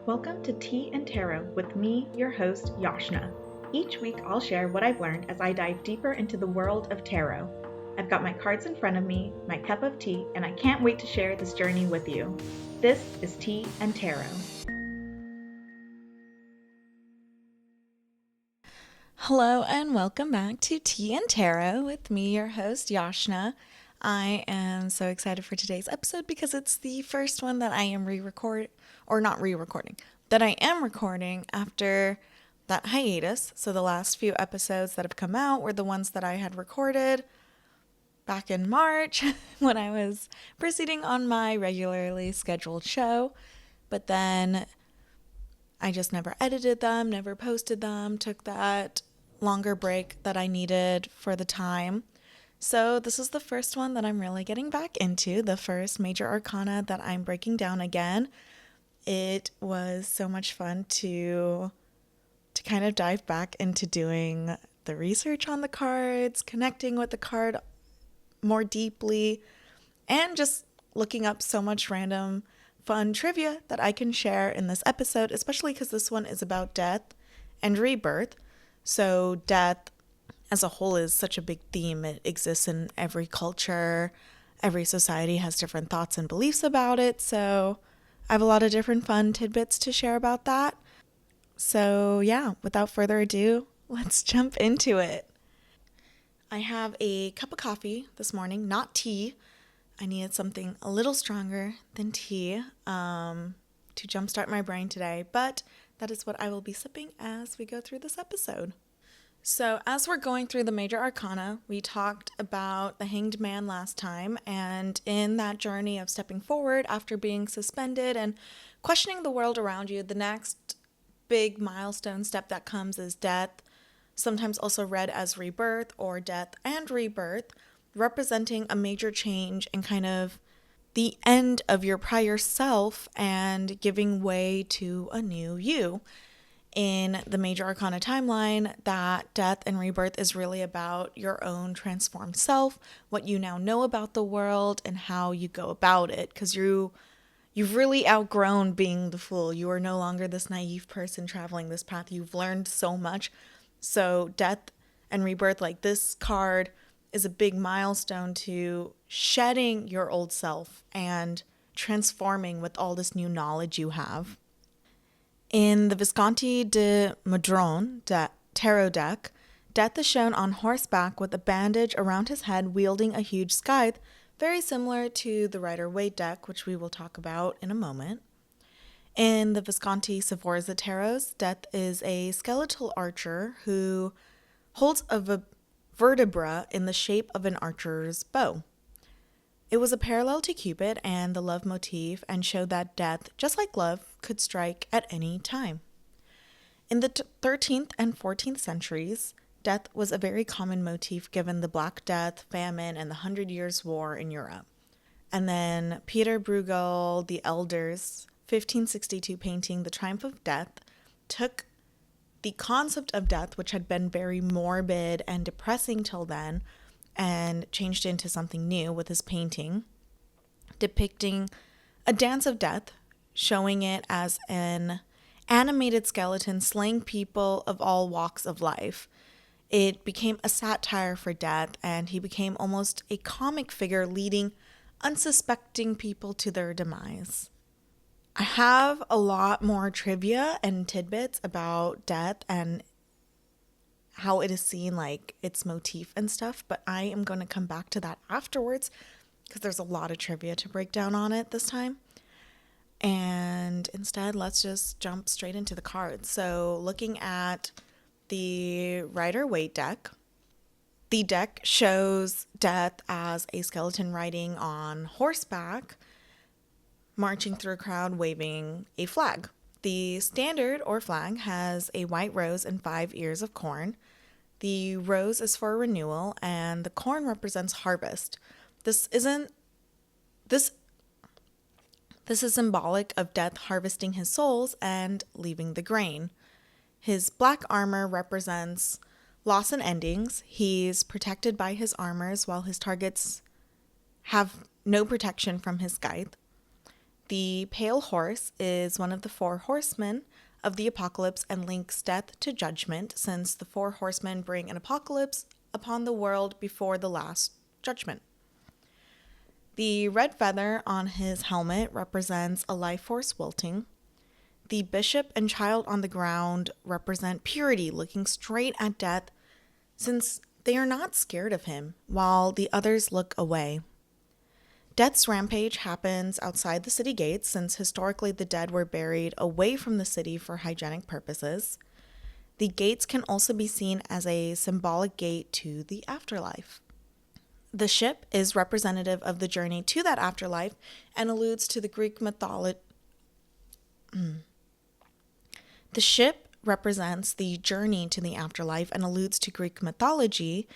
Welcome to Tea and Tarot with me, your host, Yashna. Each week I'll share what I've learned as I dive deeper into the world of tarot. I've got my cards in front of me, my cup of tea, and I can't wait to share this journey with you. This is Tea and Tarot. Hello and welcome back to Tea and Tarot with me, your host, Yashna. I am so excited for today's episode because it's the first one that I am that I am recording after that hiatus. So the last few episodes that have come out were the ones that I had recorded back in March when I was proceeding on my regularly scheduled show. But then I just never edited them, never posted them, took that longer break that I needed for the time. So this is the first one that I'm really getting back into, the first major arcana that I'm breaking down again. It was so much fun to kind of dive back into doing the research on the cards, connecting with the card more deeply, and just looking up so much random fun trivia that I can share in this episode, especially because this one is about death and rebirth. So death as a whole is such a big theme. It exists in every culture. Every society has different thoughts and beliefs about it. So I have a lot of different fun tidbits to share about that. So yeah, without further ado, let's jump into it. I have a cup of coffee this morning, not tea. I needed something a little stronger than tea to jumpstart my brain today, but that is what I will be sipping as we go through this episode. So as we're going through the major arcana, we talked about the Hanged Man last time, and in that journey of stepping forward after being suspended and questioning the world around you, the next big milestone step that comes is death, sometimes also read as rebirth or death and rebirth, representing a major change and kind of the end of your prior self and giving way to a new you. In the major arcana timeline, that death and rebirth is really about your own transformed self, what you now know about the world and how you go about it, because you've really outgrown being the fool. You are no longer this naive person traveling this path. You've learned so much. So death and rebirth, like this card, is a big milestone to shedding your old self and transforming with all this new knowledge you have. In the Visconti de Madrone tarot deck, Death is shown on horseback with a bandage around his head wielding a huge scythe, very similar to the Rider-Waite deck, which we will talk about in a moment. In the Visconti Sforza tarots, Death is a skeletal archer who holds a vertebra in the shape of an archer's bow. It was a parallel to Cupid and the love motif and showed that death, just like love, could strike at any time. In the 13th and 14th centuries, death was a very common motif given the Black Death, famine, and the 100 Years' War in Europe. And then Peter Bruegel the Elder's 1562 painting, The Triumph of Death, took the concept of death, which had been very morbid and depressing till then, and changed into something new with his painting, depicting a dance of death, showing it as an animated skeleton slaying people of all walks of life. It became a satire for death, and he became almost a comic figure leading unsuspecting people to their demise. I have a lot more trivia and tidbits about death and how it is seen, like its motif and stuff, but I am going to come back to that afterwards because there's a lot of trivia to break down on it this time. And instead, let's just jump straight into the cards. So looking at the Rider-Waite deck, the deck shows death as a skeleton riding on horseback, marching through a crowd waving a flag. The standard or flag has a white rose and 5 ears of corn. The rose is for renewal and the corn represents harvest. This is symbolic of death harvesting his souls and leaving the grain. His black armor represents loss and endings. He's protected by his armors while his targets have no protection from his scythe. The pale horse is one of the four horsemen of the apocalypse and links death to judgment, since the four horsemen bring an apocalypse upon the world before the last judgment. The red feather on his helmet represents a life force wilting. The bishop and child on the ground represent purity, looking straight at death, since they are not scared of him, while the others look away. Death's rampage happens outside the city gates, since historically the dead were buried away from the city for hygienic purposes. The gates can also be seen as a symbolic gate to the afterlife. The ship is representative of the journey to that afterlife and alludes to the Greek mythology. The ship represents the journey to the afterlife and alludes to Greek mythology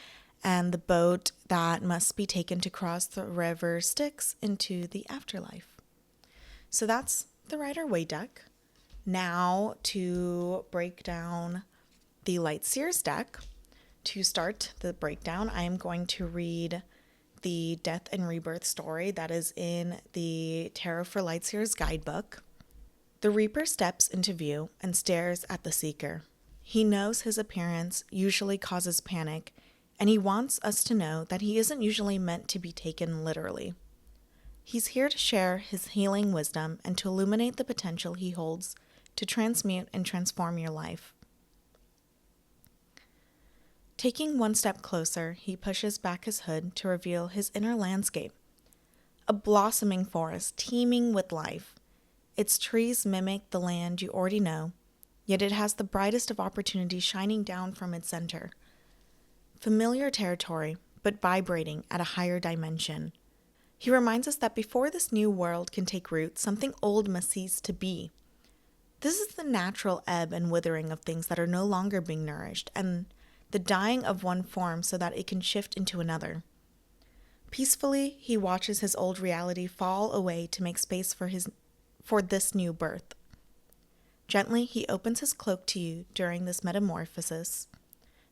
and the boat that must be taken to cross the river Styx into the afterlife. So that's the Rider-Waite deck. Now to break down the Light Seers deck. To start the breakdown, I am going to read the Death and Rebirth story that is in the Tarot for Light Seers guidebook. The Reaper steps into view and stares at the Seeker. He knows his appearance usually causes panic, and he wants us to know that he isn't usually meant to be taken literally. He's here to share his healing wisdom and to illuminate the potential he holds to transmute and transform your life. Taking one step closer, he pushes back his hood to reveal his inner landscape. A blossoming forest teeming with life. Its trees mimic the land you already know, yet it has the brightest of opportunities shining down from its center. Familiar territory, but vibrating at a higher dimension. He reminds us that before this new world can take root, something old must cease to be. This is the natural ebb and withering of things that are no longer being nourished, and the dying of one form so that it can shift into another. Peacefully, he watches his old reality fall away to make space for this new birth. Gently, he opens his cloak to you during this metamorphosis,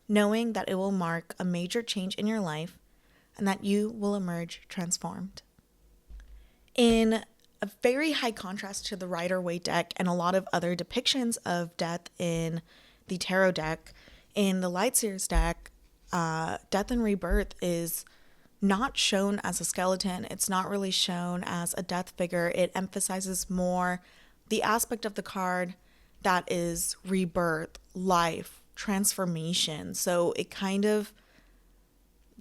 knowing that it will mark a major change in your life and that you will emerge transformed. In a very high contrast to the Rider-Waite deck and a lot of other depictions of death in the tarot deck, in the Light Seers deck, Death and Rebirth is not shown as a skeleton. It's not really shown as a death figure. It emphasizes more the aspect of the card that is rebirth, life, transformation. So it kind of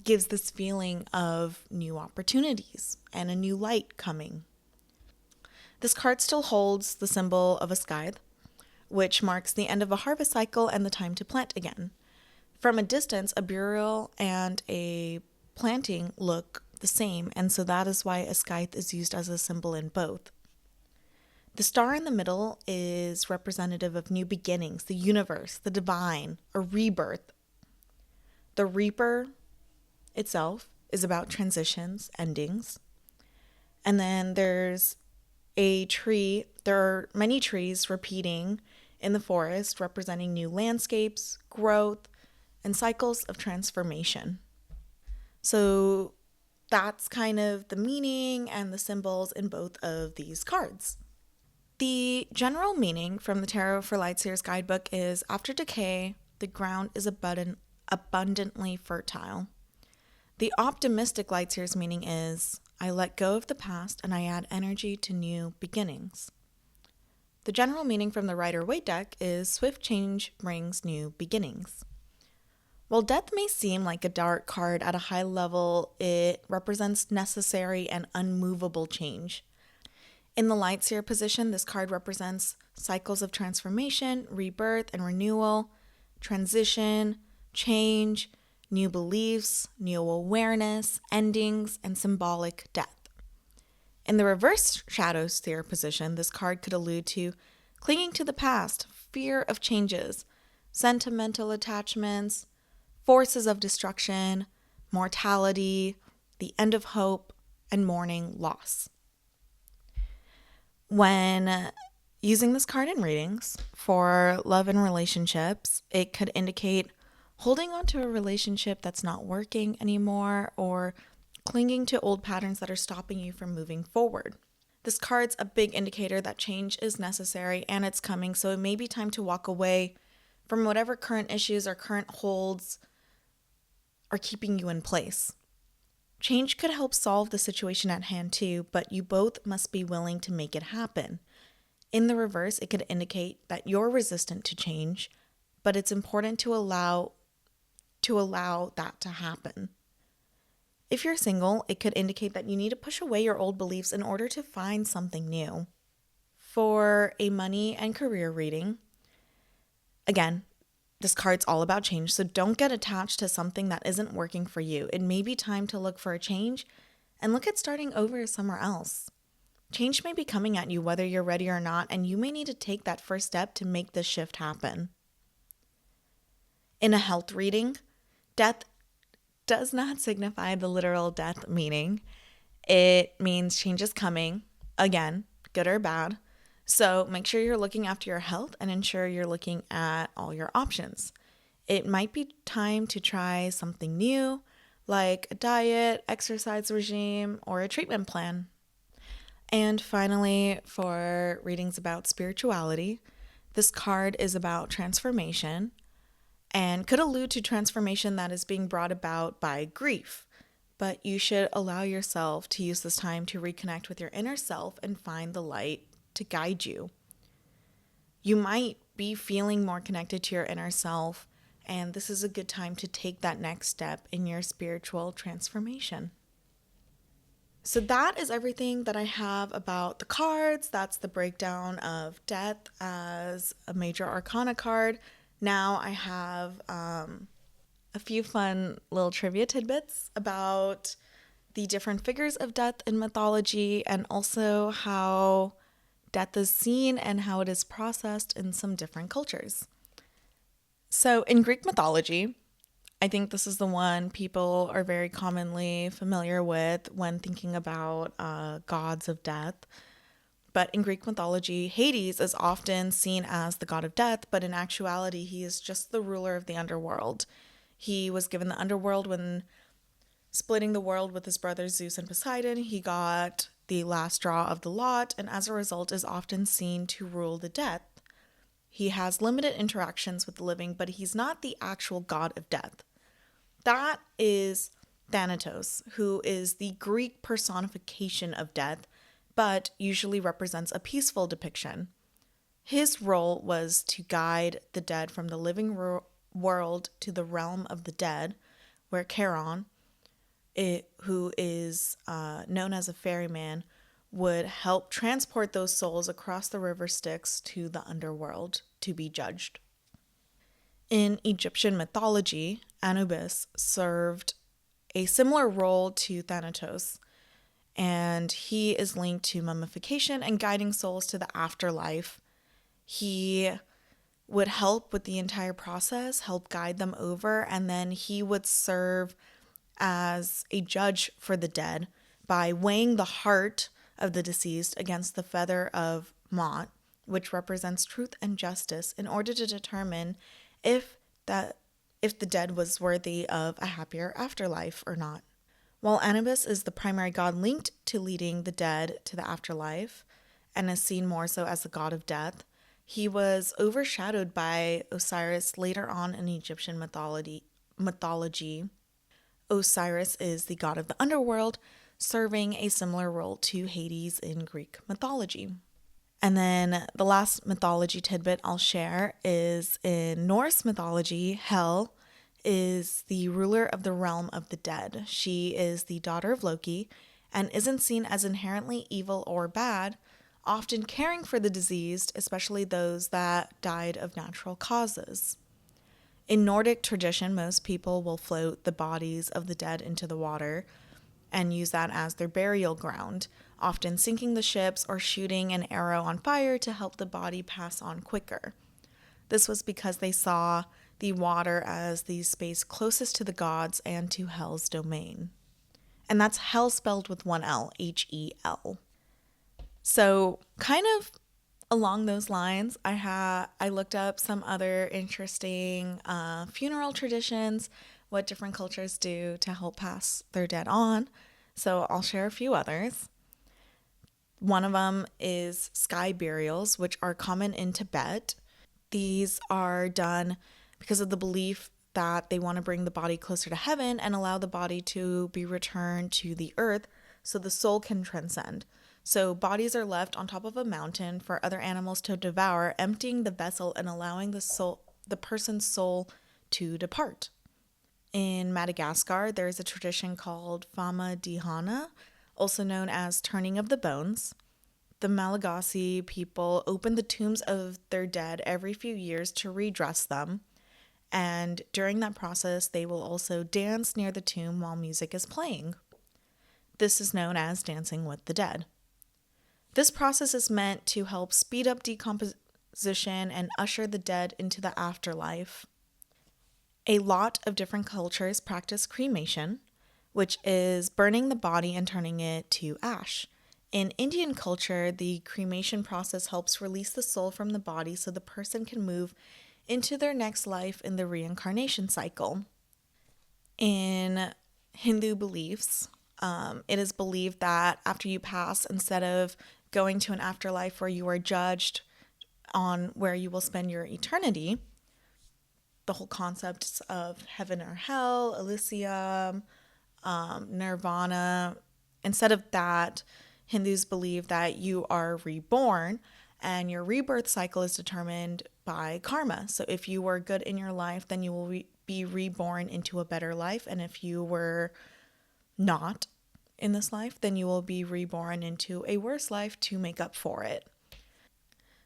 gives this feeling of new opportunities and a new light coming. This card still holds the symbol of a scythe, which marks the end of a harvest cycle and the time to plant again. From a distance, a burial and a planting look the same, and so that is why a scythe is used as a symbol in both. The star in the middle is representative of new beginnings, the universe, the divine, a rebirth. The Reaper itself is about transitions, endings. And then there's a tree. There are many trees repeating in the forest, representing new landscapes, growth, and cycles of transformation. So that's kind of the meaning and the symbols in both of these cards. The general meaning from the Tarot for Light Seers guidebook is, after decay, the ground is abundantly fertile. The optimistic Light Seers meaning is, I let go of the past and I add energy to new beginnings. The general meaning from the Rider-Waite deck is, swift change brings new beginnings. While death may seem like a dark card at a high level, it represents necessary and unmovable change. In the Light Seer position, this card represents cycles of transformation, rebirth and renewal, transition, change, new beliefs, new awareness, endings, and symbolic death. In the reverse Shadow Seer position, this card could allude to clinging to the past, fear of changes, sentimental attachments, forces of destruction, mortality, the end of hope, and mourning loss. When using this card in readings for love and relationships, it could indicate holding on to a relationship that's not working anymore or clinging to old patterns that are stopping you from moving forward. This card's a big indicator that change is necessary and it's coming, so it may be time to walk away from whatever current issues or current holds are keeping you in place. Change could help solve the situation at hand too, but you both must be willing to make it happen. In the reverse, it could indicate that you're resistant to change, but it's important to allow that to happen. If you're single, it could indicate that you need to push away your old beliefs in order to find something new. For a money and career reading, again, this card's all about change, so don't get attached to something that isn't working for you. It may be time to look for a change and look at starting over somewhere else. Change may be coming at you whether you're ready or not, and you may need to take that first step to make this shift happen. In a health reading, death does not signify the literal death meaning. It means change is coming, again, good or bad. So make sure you're looking after your health and ensure you're looking at all your options. It might be time to try something new, like a diet, exercise regime, or a treatment plan. And finally, for readings about spirituality, this card is about transformation and could allude to transformation that is being brought about by grief. But you should allow yourself to use this time to reconnect with your inner self and find the light to guide you. You might be feeling more connected to your inner self, and this is a good time to take that next step in your spiritual transformation. So that is everything that I have about the cards. That's the breakdown of death as a major arcana card. Now I have a few fun little trivia tidbits about the different figures of death in mythology and also how death is seen and how it is processed in some different cultures. So in Greek mythology, I think this is the one people are very commonly familiar with when thinking about gods of death. But in Greek mythology, Hades is often seen as the god of death, but in actuality, he is just the ruler of the underworld. He was given the underworld when splitting the world with his brothers Zeus and Poseidon. He got the last straw of the lot, and as a result is often seen to rule the dead. He has limited interactions with the living, but he's not the actual god of death. That is Thanatos, who is the Greek personification of death, but usually represents a peaceful depiction. His role was to guide the dead from the living world to the realm of the dead, where Charon, who is known as a ferryman, would help transport those souls across the river Styx to the underworld to be judged. In Egyptian mythology, Anubis served a similar role to Thanatos, and he is linked to mummification and guiding souls to the afterlife. He would help with the entire process, help guide them over, and then he would serve as a judge for the dead by weighing the heart of the deceased against the feather of Mot, which represents truth and justice, in order to determine if the dead was worthy of a happier afterlife or not. While Anubis is the primary god linked to leading the dead to the afterlife and is seen more so as the god of death, he was overshadowed by Osiris later on in Egyptian mythology. Osiris is the god of the underworld, serving a similar role to Hades in Greek mythology. And then the last mythology tidbit I'll share is in Norse mythology, Hel is the ruler of the realm of the dead. She is the daughter of Loki and isn't seen as inherently evil or bad, often caring for the diseased, especially those that died of natural causes. In Nordic tradition, most people will float the bodies of the dead into the water and use that as their burial ground, often sinking the ships or shooting an arrow on fire to help the body pass on quicker. This was because they saw the water as the space closest to the gods and to Hel's domain. And that's Hel spelled with one L, Hel. So kind of along those lines, I looked up some other interesting funeral traditions, what different cultures do to help pass their dead on. So I'll share a few others. One of them is sky burials, which are common in Tibet. These are done because of the belief that they want to bring the body closer to heaven and allow the body to be returned to the earth so the soul can transcend. So bodies are left on top of a mountain for other animals to devour, emptying the vessel and allowing the person's soul to depart. In Madagascar, there is a tradition called Fama Dihana, also known as turning of the bones. The Malagasy people open the tombs of their dead every few years to redress them. And during that process, they will also dance near the tomb while music is playing. This is known as dancing with the dead. This process is meant to help speed up decomposition and usher the dead into the afterlife. A lot of different cultures practice cremation, which is burning the body and turning it to ash. In Indian culture, the cremation process helps release the soul from the body so the person can move into their next life in the reincarnation cycle. In Hindu beliefs, it is believed that after you pass, instead of going to an afterlife where you are judged on where you will spend your eternity, the whole concepts of heaven or hell, Elysium, nirvana, instead of that, Hindus believe that you are reborn and your rebirth cycle is determined by karma. So if you were good in your life, then you will be reborn into a better life. And if you were not in this life, then you will be reborn into a worse life to make up for it.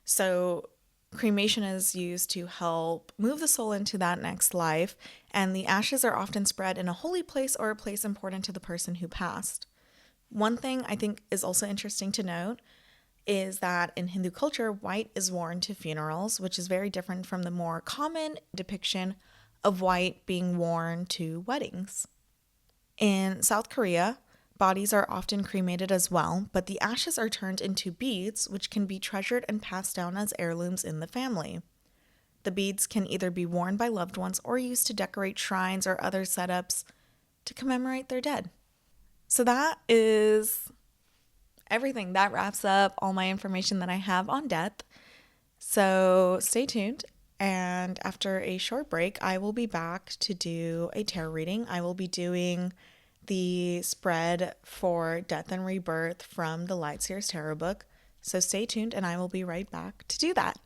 So cremation is used to help move the soul into that next life, and the ashes are often spread in a holy place or a place important to the person who passed. One thing I think is also interesting to note is that in Hindu culture, white is worn to funerals, which is very different from the more common depiction of white being worn to weddings. In South Korea, bodies are often cremated as well, but the ashes are turned into beads, which can be treasured and passed down as heirlooms in the family. The beads can either be worn by loved ones or used to decorate shrines or other setups to commemorate their dead. So that is everything. That wraps up all my information that I have on death. So stay tuned. And after a short break, I will be back to do a tarot reading. I will be doing the spread for Death and Rebirth from the Light Seers tarot book. So stay tuned and I will be right back to do that.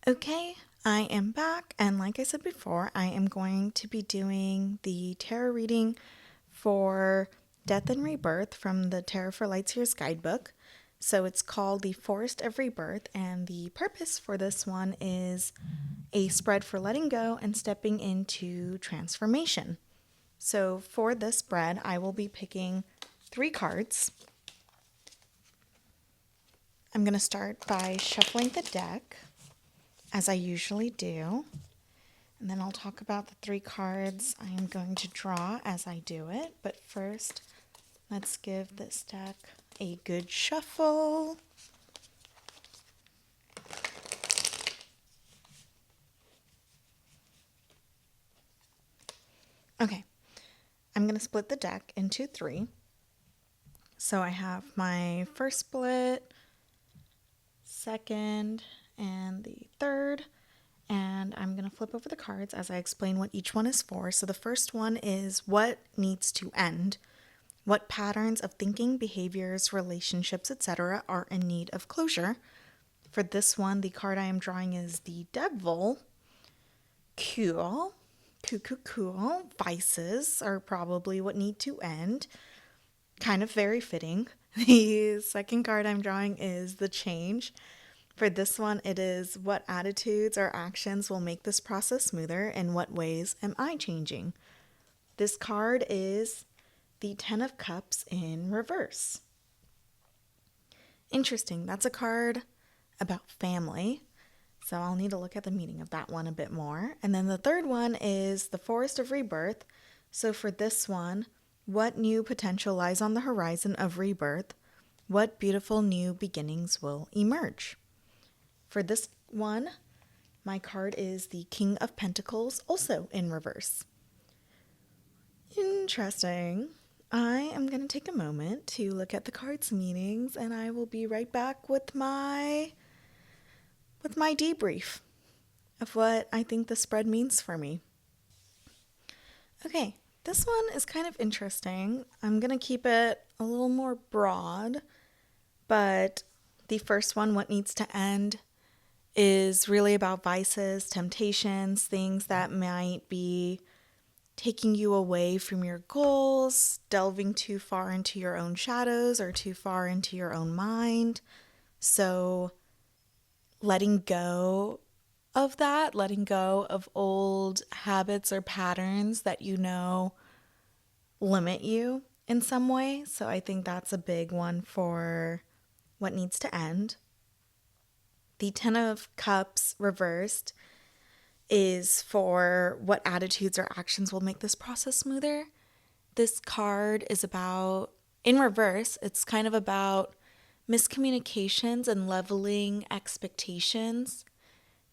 Okay, I am back, and like I said before, I am going to be doing the tarot reading for Death and Rebirth from the Tarot for Light Seers guidebook. So it's called the Forest of Rebirth, and the purpose for this one is a spread for letting go and stepping into transformation. So for this spread, I will be picking 3 cards. I'm going to start by shuffling the deck, as I usually do, and then I'll talk about the 3 cards I am going to draw as I do it. But first, let's give this deck a good shuffle. Okay, I'm going to split the deck into 3. So I have my first split, second, and the third, and I'm going to flip over the cards as I explain what each one is for. So the first one is what needs to end. What patterns of thinking, behaviors, relationships, etc. are in need of closure. For this one, the card I am drawing is the Devil. Cool. Cool. Vices are probably what need to end. Kind of very fitting. The second card I'm drawing is the Change. For this one, it is what attitudes or actions will make this process smoother, and what ways am I changing? This card is the 10 of Cups in reverse. Interesting. That's a card about family, so I'll need to look at the meaning of that one a bit more. And then the third one is the Forest of Rebirth. So for this one, what new potential lies on the horizon of rebirth? What beautiful new beginnings will emerge? For this one, my card is the King of Pentacles, also in reverse. Interesting. I am going to take a moment to look at the card's meanings, and I will be right back with my debrief of what I think the spread means for me. Okay, this one is kind of interesting. I'm going to keep it a little more broad, but the first one, what needs to end, is really about vices, temptations, things that might be taking you away from your goals, delving too far into your own shadows or too far into your own mind. So letting go of that, letting go of old habits or patterns that you know limit you in some way. So I think that's a big one for what needs to end. The Ten of Cups reversed is for what attitudes or actions will make this process smoother. This card is about, in reverse, it's kind of about miscommunications and leveling expectations.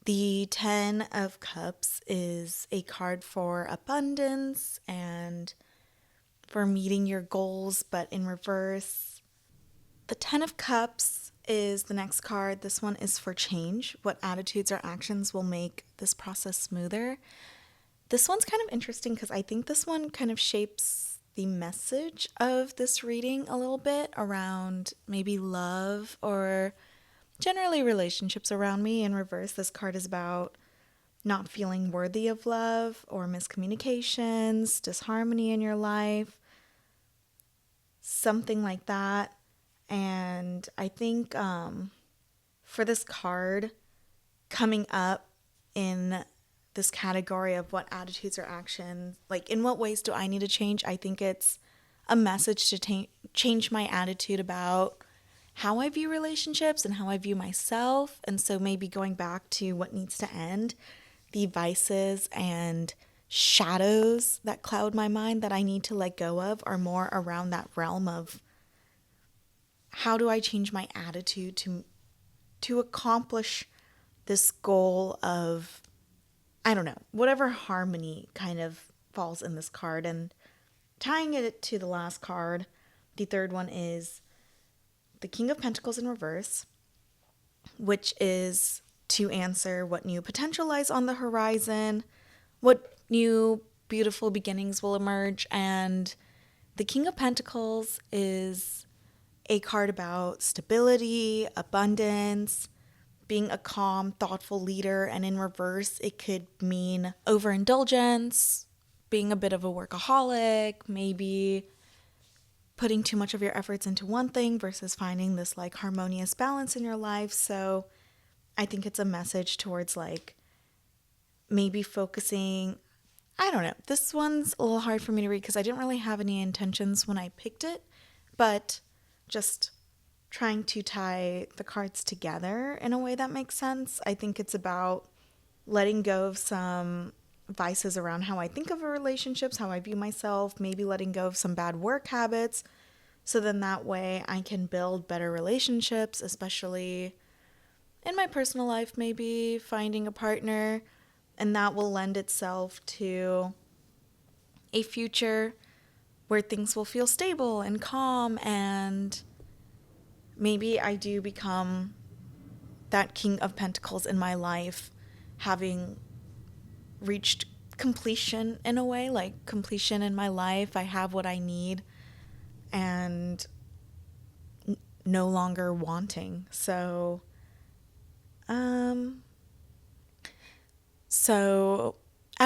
The Ten of Cups is a card for abundance and for meeting your goals, but in reverse. The Ten of Cups is the next card. This one is for change. What attitudes or actions will make this process smoother? This one's kind of interesting because I think this one kind of shapes the message of this reading a little bit around maybe love or generally relationships around me. In reverse, this card is about not feeling worthy of love or miscommunications, disharmony in your life, something like that. And I think for this card coming up in this category of what attitudes or actions, like in what ways do I need to change, I think it's a message to change my attitude about how I view relationships and how I view myself. And so maybe going back to what needs to end, the vices and shadows that cloud my mind that I need to let go of are more around that realm of how do I change my attitude to accomplish this goal of, I don't know, whatever harmony kind of falls in this card. And tying it to the last card, the third one is the King of Pentacles in reverse, which is to answer what new potential lies on the horizon, what new beautiful beginnings will emerge. And the King of Pentacles is a card about stability, abundance, being a calm, thoughtful leader. And in reverse, it could mean overindulgence, being a bit of a workaholic, maybe putting too much of your efforts into one thing versus finding this like harmonious balance in your life. So I think it's a message towards like maybe focusing, I don't know. This one's a little hard for me to read because I didn't really have any intentions when I picked it, but just trying to tie the cards together in a way that makes sense. I think it's about letting go of some vices around how I think of relationships, how I view myself, maybe letting go of some bad work habits. So then that way I can build better relationships, especially in my personal life, maybe finding a partner, and that will lend itself to a future where things will feel stable and calm, and maybe I do become that King of Pentacles in my life, having reached completion in a way, like completion in my life. I have what I need and no longer wanting. So at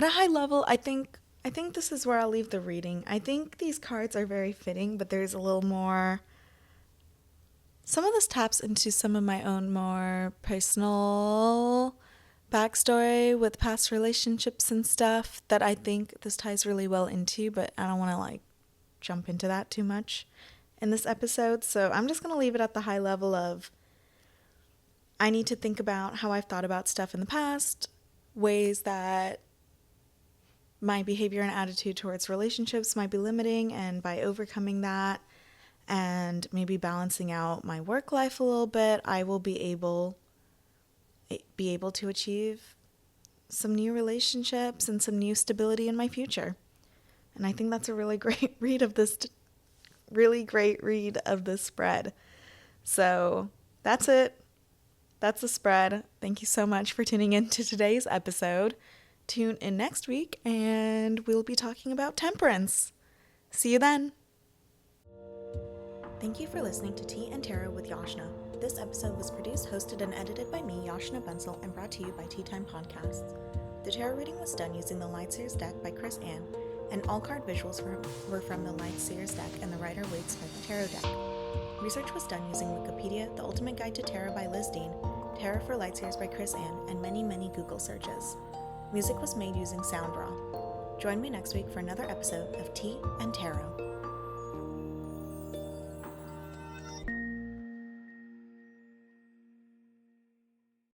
a high level, I think this is where I'll leave the reading. I think these cards are very fitting, but there's a little more. Some of this taps into some of my own more personal backstory with past relationships and stuff that I think this ties really well into, but I don't want to like jump into that too much in this episode. So I'm just going to leave it at the high level of I need to think about how I've thought about stuff in the past, ways that my behavior and attitude towards relationships might be limiting, and by overcoming that and maybe balancing out my work life a little bit, I will be able to achieve some new relationships and some new stability in my future. And I think that's a really great read of this spread. So that's it. That's the spread. Thank you so much for tuning in to today's episode. Tune in next week and we'll be talking about temperance. See you then. Thank you for listening to Tea and Tarot with Yashna. This episode was produced, hosted, and edited by me, Yashna Bensel, and brought to you by Tea Time Podcasts. The tarot reading was done using the Light Seers deck by Chris Ann, and all card visuals were from the Light Seers deck and the Rider-Waite Smith tarot deck. Research was done using Wikipedia, The Ultimate Guide to Tarot by Liz Dean, Tarot for Light Seers by Chris Ann, and many, many Google searches. Music was made using SoundRaw. Join me next week for another episode of Tea and Tarot.